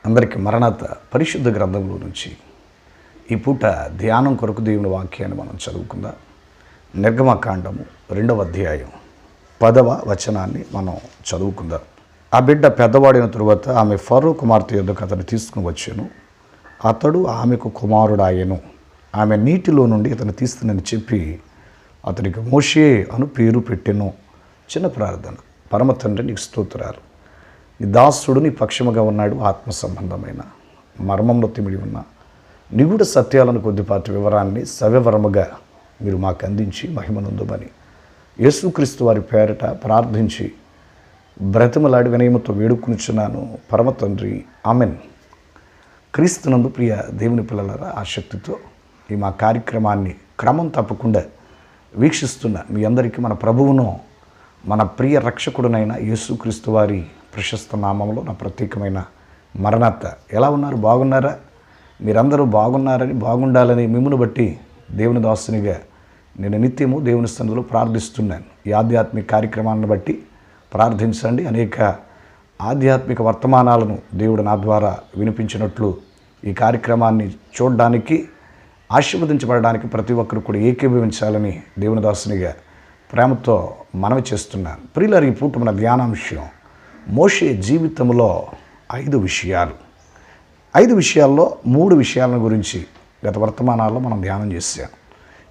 అందరికీ మరణాత పరిశుద్ధ గ్రంథంలో నుంచి ఈ పూట ధ్యానం కొరకు దేవుని వాక్యాన్ని మనం చదువుకుందాం. నిర్గమకాండము 2వ అధ్యాయం 10వ వచనాన్ని మనం చదువుకుందాం. ఆ బిడ్డ పెద్దవాడిన తరువాత ఆమె ఫరో కుమార్తె యొద్దకు అతను తీసుకుని వచ్చాను. అతడు ఆమెకు కుమారుడాయెను. ఆమె నీటిలో నుండి అతను తీస్తునని చెప్పి అతనికి మోషే అను పేరు పెట్టెను. చిన్న ప్రార్థన. పరమ తండ్రి, నీకు స్తోత్రాలు. నీ దాసుడు నీ పక్షముగా ఉన్నాడు. ఆత్మ సంబంధమైన మర్మంలో తిమిడి ఉన్న నిగూఢ సత్యాలను కొద్దిపాటి వివరాన్ని సవివరముగా మీరు మాకు అందించి మహిమనందుమని యేసుక్రీస్తు వారి పేరట ప్రార్థించి బ్రతిమలాడి వినయముతో వేడుకునిచున్నాను పరమ తండ్రి, ఆమెన్. క్రీస్తునందు ప్రియ దేవుని పిల్లలారా, ఆసక్తితో ఈ మా కార్యక్రమాన్ని క్రమం తప్పకుండా వీక్షిస్తున్న మీ అందరికీ మన ప్రభువును, మన ప్రియ రక్షకుడునైన యేసుక్రీస్తు వారి ప్రశస్త నామంలో నా ప్రత్యేకమైన మరణాత. ఎలా ఉన్నారు? బాగున్నారా? మీరందరూ బాగున్నారని, బాగుండాలని మిమ్మును బట్టి దేవుని దాసునిగా నేను నిత్యము దేవుని సన్నిధిలో ప్రార్థిస్తున్నాను. ఈ ఆధ్యాత్మిక కార్యక్రమాలను బట్టి ప్రార్థించండి. అనేక ఆధ్యాత్మిక వర్తమానాలను దేవుడు నా ద్వారా వినిపించినట్లు ఈ కార్యక్రమాన్ని చూడడానికి, ఆశీర్వదించబడడానికి ప్రతి ఒక్కరు కూడా ఏకీభవించాలని దేవుని దాసునిగా ప్రేమతో మనవి చేస్తున్నాను. ప్రియులారా, ఈ పూట మన ధ్యానాంశం మోషే జీవితంలో 5 విషయాలు. 5 విషయాల్లో 3 విషయాల గురించి గత వర్తమానాల్లో మనం ధ్యానం చేశాం.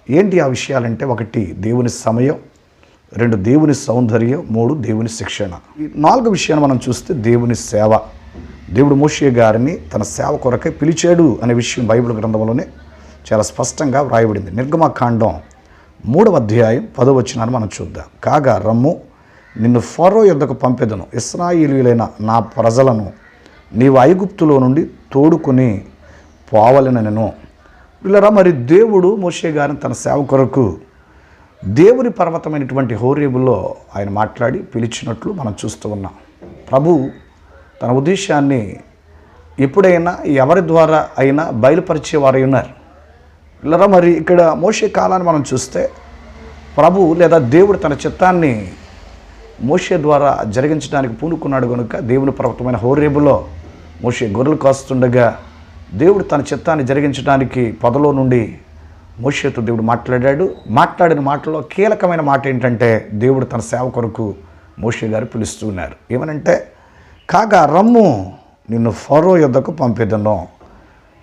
ఏంటి ఆ విషయాలంటే, 1 దేవుని సమయం, 2 దేవుని సౌందర్యం, 3 దేవుని శిక్షణ. ఈ 4 విషయాన్ని మనం చూస్తే దేవుని సేవ. దేవుడు మోషే గారిని తన సేవ కొరకై పిలిచాడు అనే విషయం బైబిల్ గ్రంథంలోనే చాలా స్పష్టంగా వ్రాయబడింది. నిర్గమకాండం 3వ అధ్యాయం 10వ వచనాన్ని మనం చూద్దాం. కాగా రమ్ము, నిన్ను ఫరో యొద్దకు పంపెదను. ఇశ్రాయేలీయులైన నా ప్రజలను నీవు ఐగుప్తులో నుండి తోడుకొని పోవలెనెను. వీళ్ళరా, మరి దేవుడు మోషే గారిని తన సేవ కొరకు దేవుని పర్వతమైనటువంటి హోరేబులో ఆయన మాట్లాడి పిలిచినట్లు మనం చూస్తూ ఉన్నాం. ప్రభు తన ఉద్దేశాన్ని ఎప్పుడైనా ఎవరి ద్వారా అయినా బయలుపరిచేవారై ఉన్నారు. వీళ్ళరా, మరి ఇక్కడ మోషే కాలాన్ని మనం చూస్తే ప్రభు లేదా దేవుడు తన చిత్తాన్ని మోషే ద్వారా జరిగించడానికి పూనుకున్నాడు కనుక దేవుని పర్వతమైన హోరేబులో మోషే గొర్రెలు కాస్తుండగా దేవుడు తన చిత్తాన్ని జరిగించడానికి పొదలో నుండి మోషేతో దేవుడు మాట్లాడిన మాటలో కీలకమైన మాట ఏంటంటే, దేవుడు తన సేవ కొరకు మోషే గారు పిలుస్తూ ఉన్నారు. ఏమనంటే, కాగా రమ్ము, నిన్ను ఫరో యొద్దకు పంపెదను.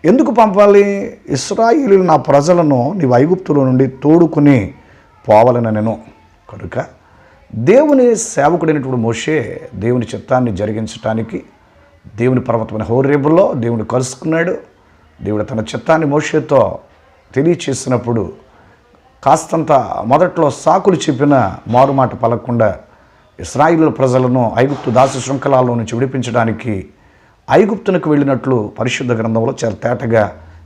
ఎందుకు పంపాలి? ఇశ్రాయేలీయులు నా ప్రజలను నీవు ఐగుప్తులో నుండి తోడుకుని పోవాలని నేను కనుక దేవుని సేవకుడైనటువంటి మోషే దేవుని చిత్తాన్ని జరిగించడానికి దేవుని పర్వతమైన హోరేబులో దేవుని కలుసుకున్నాడు. దేవుడు తన చిత్తాన్ని మోషేతో తెలియచేసినప్పుడు కాస్తంత మొదట్లో సాకులు చెప్పిన మారుమాట పలకకుండా ఇశ్రాయేలు ప్రజలను ఐగుప్తు దాసి శృంఖలాల్లో నుంచి విడిపించడానికి ఐగుప్తునకు వెళ్ళినట్లు పరిశుద్ధ గ్రంథంలో చాలా తేటగా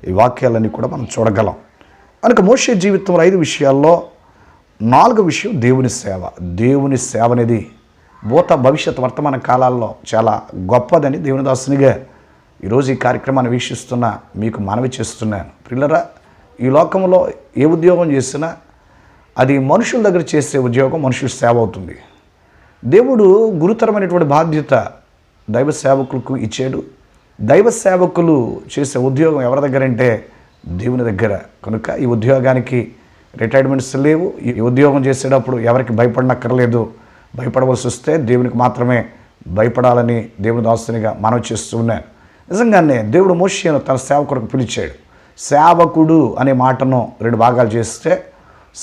ఈ వాక్యాలన్నీ కూడా మనం చూడగలం. కనుక మోషే జీవితంలో 5 విషయాల్లో 4వ విషయం దేవుని సేవ. దేవుని సేవ అనేది భూత భవిష్యత్ వర్తమాన కాలాల్లో చాలా గొప్పదని దేవుని దాసునిగా ఈరోజు ఈ కార్యక్రమాన్ని వీక్షిస్తున్న మీకు మనవి చేస్తున్నాను. ప్రియులారా, ఈ లోకంలో ఏ ఉద్యోగం చేసినా అది మనుషుల దగ్గర చేసే ఉద్యోగం మనుషుల సేవ అవుతుంది. దేవుడు గురుతరమైనటువంటి బాధ్యత దైవ సేవకులకు ఇచ్చాడు. దైవ సేవకులు చేసే ఉద్యోగం ఎవరి దగ్గర అంటే దేవుని దగ్గర. కనుక ఈ ఉద్యోగానికి రిటైర్మెంట్స్ లేవు. ఈ ఉద్యోగం చేసేటప్పుడు ఎవరికి భయపడనక్కర్లేదు. భయపడవలసి వస్తే దేవునికి మాత్రమే భయపడాలని దేవుని దాసునిగా మనవి చేస్తూ ఉన్నాను. నిజంగానే దేవుడు మోషేను తన సేవ కొరకు పిలిచాడు. సేవకుడు అనే మాటను 2 భాగాలు చేస్తే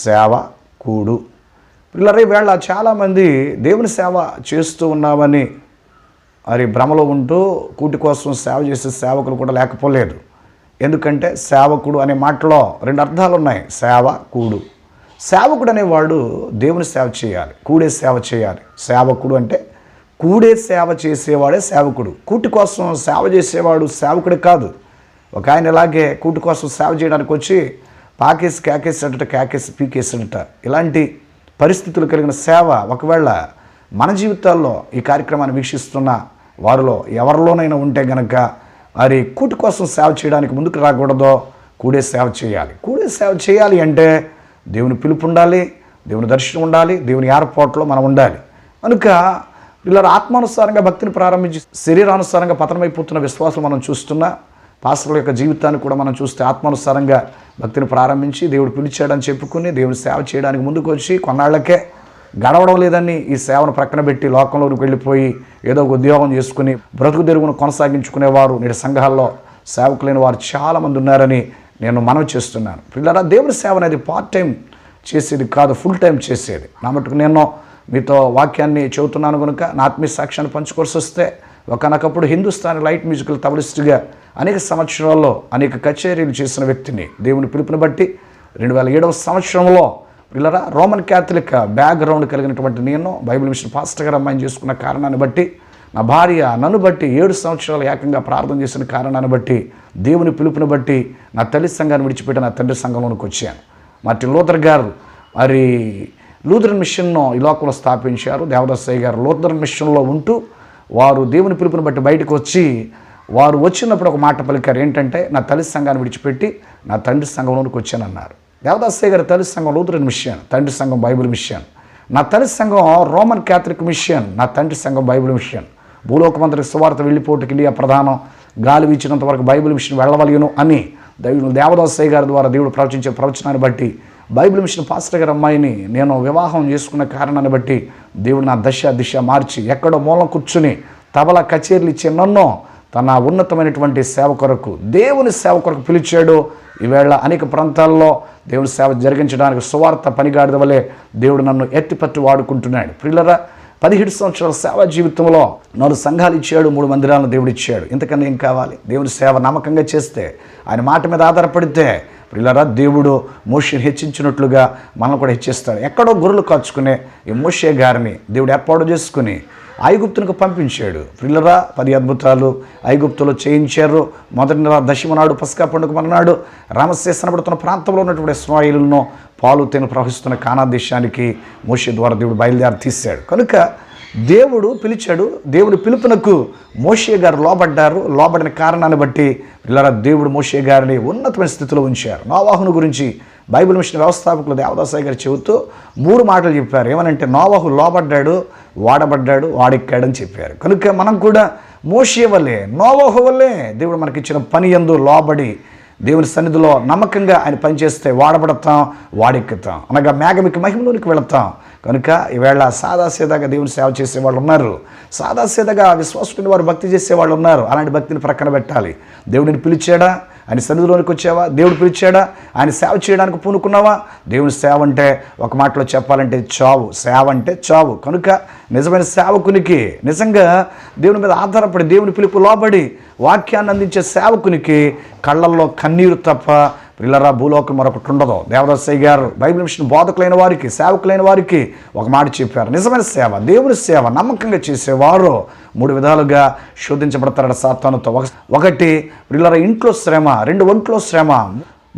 సేవకుడు. పిల్లలు, ఈవేళ చాలామంది దేవుని సేవ చేస్తూ ఉన్నామని మరి భ్రమలో ఉంటూ కూటి కోసం సేవ చేసే సేవకులు కూడా లేకపోలేదు. ఎందుకంటే సేవకుడు అనే మాటలో 2 అర్థాలు ఉన్నాయి. సేవకుడు, సేవకుడు అనేవాడు దేవుని సేవ చేయాలి, కూడే సేవ చేయాలి. సేవకుడు అంటే కూడే సేవ చేసేవాడే సేవకుడు. కూటి కోసం సేవ చేసేవాడు సేవకుడే కాదు. ఒక ఆయన ఇలాగే కూటి కోసం సేవ చేయడానికి వచ్చి పాకేసి కేకేసాడట, కేకేసి పీకేసాడట. ఇలాంటి పరిస్థితులు కలిగిన సేవ ఒకవేళ మన జీవితాల్లో ఈ కార్యక్రమాన్ని వీక్షిస్తున్న వారిలో ఎవరిలోనైనా ఉంటే గనక మరి కూటి కోసం సేవ చేయడానికి ముందుకు రాకూడదో, కూడే సేవ చేయాలి. కూడే సేవ చేయాలి అంటే దేవుని పిలుపు ఉండాలి, దేవుని దర్శనం ఉండాలి, దేవుని ఏర్పాట్లో మనం ఉండాలి. కనుక ఇలా ఆత్మానుసారంగా భక్తిని ప్రారంభించి శరీరానుసారంగా పతనమైపోతున్న విశ్వాసం మనం చూస్తున్నా. పాస్టర్ల యొక్క జీవితాన్ని కూడా మనం చూస్తే ఆత్మానుసారంగా భక్తిని ప్రారంభించి దేవుడు పిలిచాడని చెప్పుకుని దేవుని సేవ చేయడానికి ముందుకు వచ్చి కొన్నాళ్లకే గడవడం లేదని ఈ సేవను ప్రక్కన పెట్టి లోకంలోకి వెళ్ళిపోయి ఏదో ఒక ఉద్యోగం చేసుకుని బ్రతుకు తెరుగును కొనసాగించుకునేవారు నేటి సంఘాల్లో సేవకులైన వారు చాలామంది ఉన్నారని నేను మనవి చేస్తున్నాను. పిల్లరా, దేవుని సేవ అనేది పార్ట్ టైం చేసేది కాదు, ఫుల్ టైం చేసేది. నా మటుకు నేను మీతో వాక్యాన్ని చెబుతున్నాను కనుక నా ఆత్మీయ సాక్ష్యాన్ని పంచుకోవాల్సి వస్తే, ఒకనొకప్పుడు హిందుస్థానీ లైట్ మ్యూజికల్ తబలిస్ట్గా అనేక సంవత్సరాల్లో అనేక కచేరీలు చేసిన వ్యక్తిని దేవుని పిలుపుని బట్టి 2007వ సంవత్సరంలో పిల్లరా రోమన్ క్యాథలిక్ బ్యాక్గ్రౌండ్ కలిగినటువంటి నేను బైబిల్ మిషన్ పాస్టర్ గారు అమ్మాయిని చేసుకున్న కారణాన్ని బట్టి, నా భార్య నన్ను బట్టి 7 సంవత్సరాలు ఏకంగా ప్రార్థన చేసిన కారణాన్ని బట్టి, దేవుని పిలుపుని బట్టి నా తల్లి సంఘాన్ని విడిచిపెట్టి నా తండ్రి సంఘంలోనికి వచ్చాను. మార్టిన్ లూథర్ గారు మరి లూథరన్ మిషన్ను ఈ లోకంలో స్థాపించారు. దేవదాసయ్య గారు లూథరన్ మిషన్లో ఉంటూ వారు దేవుని పిలుపుని బట్టి బయటకు వచ్చి వారు వచ్చినప్పుడు ఒక మాట పలికారు. ఏంటంటే, నా తల్లి సంఘాన్ని విడిచిపెట్టి నా తండ్రి సంఘంలోనికి వచ్చానన్నారు. దేవదాసయ్య గారి తల్లి సంఘం లూథరన్ మిషన్, తండ్రి సంఘం బైబిల్ మిషన్. నా తల్లి సంఘం రోమన్ క్యాథలిక్ మిషన్, నా తండ్రి సంఘం బైబిల్ మిషన్. భూలోకమంతటికి సువార్త వెళ్ళిపోటుకి ఇండియా ప్రధానం, గాలి వీచినంత వరకు బైబిల్ మిషన్ వెళ్ళవలేను అని దేవదాసయ్య గారి ద్వారా దేవుడు ప్రవచించే ప్రవచనాన్ని బట్టి బైబిల్ మిషన్ పాస్టర్ గారి అమ్మాయిని నేను వివాహం చేసుకున్న కారణాన్ని బట్టి దేవుడు నా దిశ మార్చి ఎక్కడో మూలం కూర్చుని తబలా కచేరీలు ఇచ్చే నన్ను తన ఉన్నతమైనటువంటి సేవ కొరకు, దేవుని సేవ కొరకు పిలిచాడు. ఈవేళ అనేక ప్రాంతాల్లో దేవుని సేవ జరిగించడానికి సువార్త పనిగాడిద వలె దేవుడు నన్ను ఎత్తిపట్టి వాడుకుంటున్నాడు. ప్రియులరా, 17 సంవత్సరాల సేవా జీవితంలో 4 సంఘాలు ఇచ్చాడు, 3 మందిరాలను దేవుడు ఇచ్చాడు. ఇంతకన్నా ఏం కావాలి? దేవుని సేవ నమ్మకంగా చేస్తే, ఆయన మాట మీద ఆధారపడితే ప్రియులారా, దేవుడు మోషేని హెచ్చించినట్లుగా మనల్ని కూడా హెచ్చిస్తాడు. ఎక్కడో గొర్రెలు కాచుకునే ఈ మోషే గారిని దేవుడు ఏర్పాటు చేసుకుని ఐగుప్తునికి పంపించాడు. ప్రియులారా, 10 అద్భుతాలు ఐగుప్తులో చేయించారు. మొదటి నెల దశమ నాడు పస్కా పండుగ మర్నాడు రామసేస్ అనబడుతున్న ప్రాంతంలో ఉన్నటువంటి ఇశ్రాయేలును పాలు తేనె ప్రవహిస్తున్న కానాను దేశానికి మోషే ద్వారా దేవుడు బయలుదేరి తీశాడు. కనుక దేవుడు పిలిచాడు. దేవుడి పిలుపునకు మోషే గారు లోబడిన కారణాన్ని బట్టి పిల్లరా దేవుడు మోషే గారిని ఉన్నతమైన స్థితిలో ఉంచారు. నోవాహును గురించి బైబిల్ మిషన్ వ్యవస్థాపకులు దేవదాసయ్య గారు చెబుతూ 3 మాటలు చెప్పారు. ఏమనంటే, నోవాహు లోబడ్డాడు, వాడబడ్డాడు, వాడెక్కాడని చెప్పారు. కనుక మనం కూడా మోషే వల్లే, నోవాహు వల్లే దేవుడు మనకిచ్చిన పని యందు లోబడి దేవుని సన్నిధిలో నమ్మకంగా ఆయన పనిచేస్తే వాడబడతాం, వాడెక్కుతాం, అనగా మేఘమికి మహిమలోనికి వెళతాం. కనుక ఈవేళ సాదాసీదాగా దేవుని సేవ చేసేవాళ్ళు ఉన్నారు, సాదాసీదాగా విశ్వాసుకుని వారు భక్తి చేసేవాళ్ళు ఉన్నారు. అలాంటి భక్తిని ప్రక్కన పెట్టాలి. దేవుడిని పిలిచాడా? ఆయన సన్నిధిలోనికి వచ్చావా? దేవుడు పిలిచాడా? ఆయన సేవ చేయడానికి పూనుకున్నావా? దేవుని సేవ అంటే ఒక మాటలో చెప్పాలంటే చావు. సేవ అంటే చావు. కనుక నిజమైన సేవకునికి, నిజంగా దేవుని మీద ఆధారపడి దేవుని పిలుపు లోబడి వాక్యాన్ని అందించే సేవకునికి కళ్ళల్లో కన్నీరు తప్ప పిల్లరా భూలోకం మరొకటి ఉండదు. దేవదాసయ్య గారు బైబిల్ మిషన్ బోధకులైన వారికి, సేవకులైన వారికి ఒక మాట చెప్పారు. నిజమైన సేవ, దేవుని సేవ నమ్మకంగా చేసేవారు 3 విధాలుగా శోధించబడతారట సాతానుతో. 1 పిల్లరా ఇంట్లో శ్రమ, 2 ఒంట్లో శ్రమ,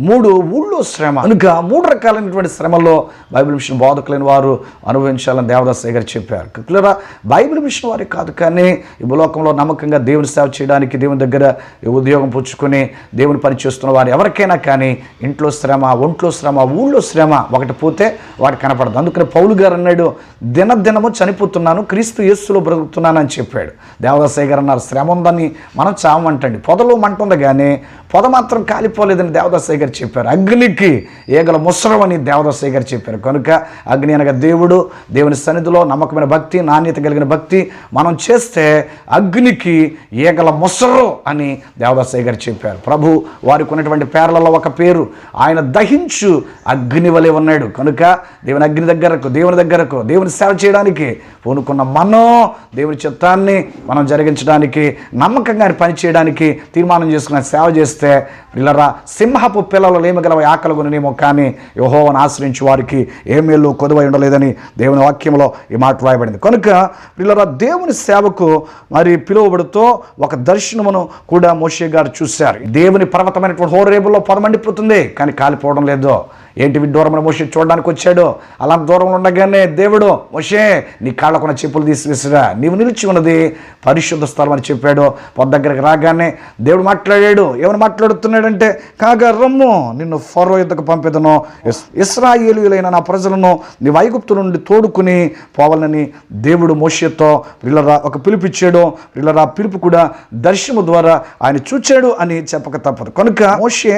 3 ఊళ్ళో శ్రమ. కనుక 3 రకాలైనటువంటి శ్రమల్లో బైబిల్ మిషన్ బోధకులైన వారు అనుభవించాలని దేవదాసయ్య గారు చెప్పారు. పిల్లరా, బైబిల్ మిషన్ వారికి కాదు, కానీ ఈ భూలోకంలో నమ్మకంగా దేవుని సేవ చేయడానికి, దేవుని దగ్గర ఉద్యోగం పుచ్చుకొని దేవుని పని చేస్తున్న వారు ఎవరికైనా కానీ ఇంట్లో శ్రమ, ఒంట్లో శ్రమ, ఊళ్ళో శ్రమ ఒకటి పోతే వాటి కనపడదు. అందుకని పౌలు గారు అన్నాడు, దినదినము చనిపోతున్నాను, క్రీస్తు యేసులో బ్రతుకుతున్నాను అని చెప్పాడు. దేవదాసయ్య గారు అన్నారు, శ్రమ ఉందని మనం చావమంటండి. పొదలో మంట ఉంది కానీ పొద మాత్రం కాలిపోలేదని దేవదాసయ్య గారు చెప్పారు. అగ్నికి ఏగల ముసరమని దేవదాసయ్య గారు చెప్పారు. కనుక అగ్ని అనగా దేవుడు, దేవుని సన్నిధిలో నమ్మకమైన భక్తి, నాణ్యత కలిగిన భక్తి మనం చేస్తే అగ్నికి ఏగల ముసరు అని దేవదాసయ్య గారు చెప్పారు. ప్రభు వారికి ఉన్నటువంటి పేర్లలో ఒక పేరు, ఆయన దహించు అగ్ని వలె ఉన్నాడు. కనుక దేవుని అగ్ని దగ్గరకు, దేవుని సేవ చేయడానికి పూనుకున్న మనం దేవుని చిత్తాన్ని మనం జరిగించడానికి, నమ్మకంగా ఆయన పని చేయడానికి తీర్మానం చేసుకున్న సేవ చేస్తే పిల్లరా, సింహపు పిల్లలు లేమగలవ ఆకలిగొనేమో కానీ యెహోవాను ఆశ్రయించు వారికి ఏ మేలు కొదువై ఉండలేదని దేవుని వాక్యంలో ఈ మాట రాయబడింది. కనుక పిల్లరా, దేవుని సేవకు మరి పిలువబడుతూ ఒక దర్శనమును కూడా మోషే గారు చూశారు. దేవుని పర్వతమైనటువంటి హోరేబులో పొద మండిపోతుంది కానీ కాలిపోవడం లేదు. ఏంటి విడ్డూరమైన మోషే చూడడానికి వచ్చాడు. అలా దూరంలో ఉండగానే దేవుడు, మోషే నీ కాళ్ళకున్న చెప్పులు తీసివేసిరా, నీవు నిలిచి ఉన్నది పరిశుద్ధ స్థలం అని చెప్పాడు. పొద్దు దగ్గరికి రాగానే దేవుడు మాట్లాడాడు. ఏమని మాట్లాడుతున్నాడంటే, కాగా రమ్ము, నిన్ను ఫరో యుద్ధకు పంపెదను, ఇశ్రాయేలీయులైన నా ప్రజలను నీ ఐగుప్తు నుండి తోడుకుని పోవాలని దేవుడు మోషేతో ఒక పిలుపిచ్చాడు. పిల్లరా పిలుపు కూడా దర్శనము ద్వారా ఆయన చూచాడు అని చెప్పక తప్పదు. కనుక మోషే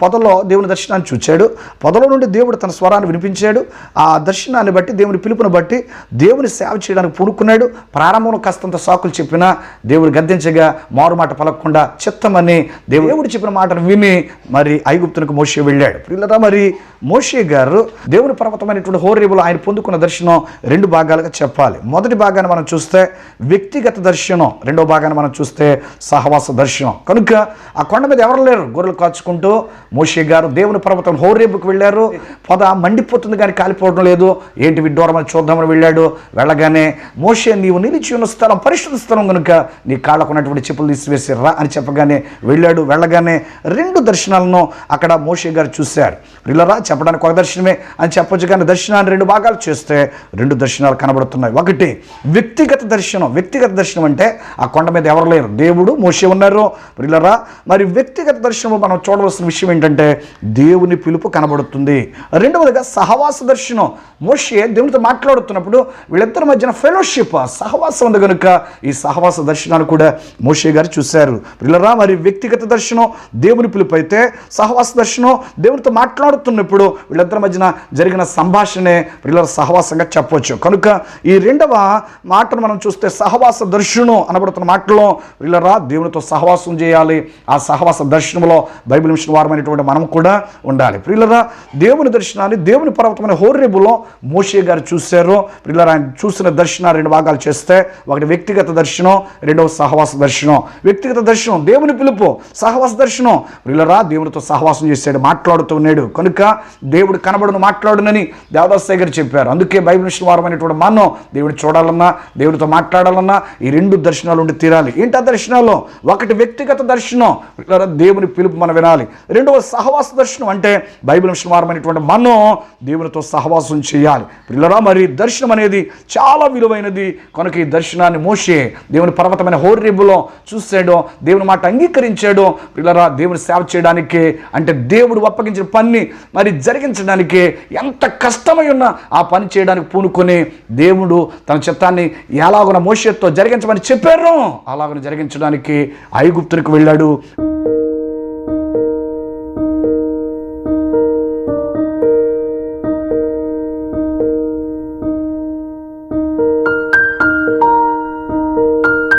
పొదలో దేవుని దర్శనాన్ని చూచాడు. పొదలో నుండి దేవుడు తన స్వరాన్ని వినిపించాడు. ఆ దర్శనాన్ని బట్టి, దేవుని పిలుపుని బట్టి దేవుని సేవ చేయడానికి పూనుకున్నాడు. ప్రారంభంలో కాస్తంత సాకులు చెప్పినా దేవుడు గద్దించగా మారు మాట పలకకుండా చిత్తమని దేవుడు చెప్పిన మాటను విని మరి ఐగుప్తునికి మోషే వెళ్ళాడు. పిల్లరా మరి మోషే గారు దేవుని పర్వతమైనటువంటి హోరేబులో ఆయన పొందుకున్న దర్శనం రెండు భాగాలుగా చెప్పాలి. మొదటి భాగాన్ని మనం చూస్తే వ్యక్తిగత దర్శనం, రెండో భాగాన్ని మనం చూస్తే సహవాస దర్శనం. కనుక ఆ కొండ మీద ఎవరు లేరు, గొర్రెలు కాచుకుంటూ మోషే గారు దేవుని పర్వతం హోరేబుకు వెళ్ళారు. పొద మండిపోతుంది కానీ కాలిపోవడం లేదు. ఏంటి విడ్డూరమని చూద్దామని వెళ్ళాడు. వెళ్ళగానే మోషే, నీవు నిలిచి ఉన్న స్థలం పరిశుద్ధ స్థలం కనుక నీ కాళ్ళకు ఉన్నటువంటి చెప్పులు తీసివేసి రా అని చెప్పగానే వెళ్ళాడు. వెళ్ళగానే రెండు దర్శనాలను అక్కడ మోషే గారు చూశారు. పిల్లరా చెప్పడానికి ఒక దర్శనమే అని చెప్పొచ్చు, కానీ దర్శనాన్ని రెండు భాగాలు చేస్తే రెండు దర్శనాలు కనబడుతున్నాయి. ఒకటి వ్యక్తిగత దర్శనం. వ్యక్తిగత దర్శనం అంటే ఆ కొండ మీద ఎవరు లేరు, దేవుడు మోషే ఉన్నారు. పిల్లరా మరి వ్యక్తిగత దర్శనం మనం చూడవలసిన విషయం ఏంటంటే దేవుని పిలుపు కనబడుతుంది. రెండవదిగా సహవాస దర్శనం. మోషే దేవునితో మాట్లాడుతున్నప్పుడు వీళ్ళిద్దరి మధ్యన ఫెలోషిప్, సహవాసం ఉంది కనుక ఈ సహవాస దర్శనాన్ని కూడా మోషే గారు చూశారు. పిల్లరా మరి వ్యక్తిగత దర్శనం దేవుని పిలుపు అయితే, సహవాస దర్శనం దేవునితో మాట్లాడుతున్నప్పుడు వీళ్ళిద్దరి మధ్యన జరిగిన సంభాషణే పిల్లల సహవాసంగా చెప్పవచ్చు. కనుక ఈ రెండవ మాటను మనం చూస్తే సహవాస దర్శనం అనబడుతున్న మాటలో పిల్లరా దేవునితో సహవాసం చేయాలి. ఆ సహవాస దర్శనంలో బైబిల్ మిషన్ వారమైనటువంటి మనం కూడా ఉండాలి. పిల్లరా దేవుని దర్శనాన్ని దేవుని పర్వతమైన హోరేబులో మోషే గారు చూశారు. పిల్లరా ఆయన చూసిన దర్శనాలు రెండు భాగాలు చేస్తే, ఒకటి వ్యక్తిగత దర్శనం, రెండవ సహవాస దర్శనం. వ్యక్తిగత దర్శనం దేవుని పిలుపు, సహవాస దర్శనం పిల్లరా దేవునితో సహవాసం చేశాడు, మాట్లాడుతూ ఉన్నాడు. కనుక దేవుడు కనబడును మాట్లాడునని దేవదాస్ గారు చెప్పారు. అందుకే బైబిల్ మిషన్ వారమైనటువంటి మనం దేవుడిని చూడాలన్నా, దేవుడితో మాట్లాడాలన్నా ఈ రెండు దర్శనాలు ఉండి తీరాలి. ఏంటి ఆ దర్శనాలు? ఒకటి వ్యక్తిగత దర్శనం, దేవుని పిలుపు మనం వినాలి. రెండవ సహవాస దర్శనం అంటే బైబిల్ మిషన్ వారమైనటువంటి మనం దేవునితో సహవాసం చేయాలి. పిల్లరా మరి దర్శనం అనేది చాలా విలువైనది. కనుక ఈ దర్శనాన్ని మోషే దేవుని పర్వతమైన హోరేబులో చూశాడు, దేవుని మాట అంగీకరించాడు. పిల్లరా దేవుని సేవ చేయడానికి అంటే దేవుడు అప్పగించిన పని మరి జరిగించడానికి ఎంత కష్టమై ఉన్నా ఆ పని చేయడానికి పూనుకొని దేవుడు తన చిత్తాన్ని ఎలాగున మోషేతో జరిగించమని చెప్పారు అలాగని జరిగించడానికి ఐగుప్తునికి వెళ్ళాడు.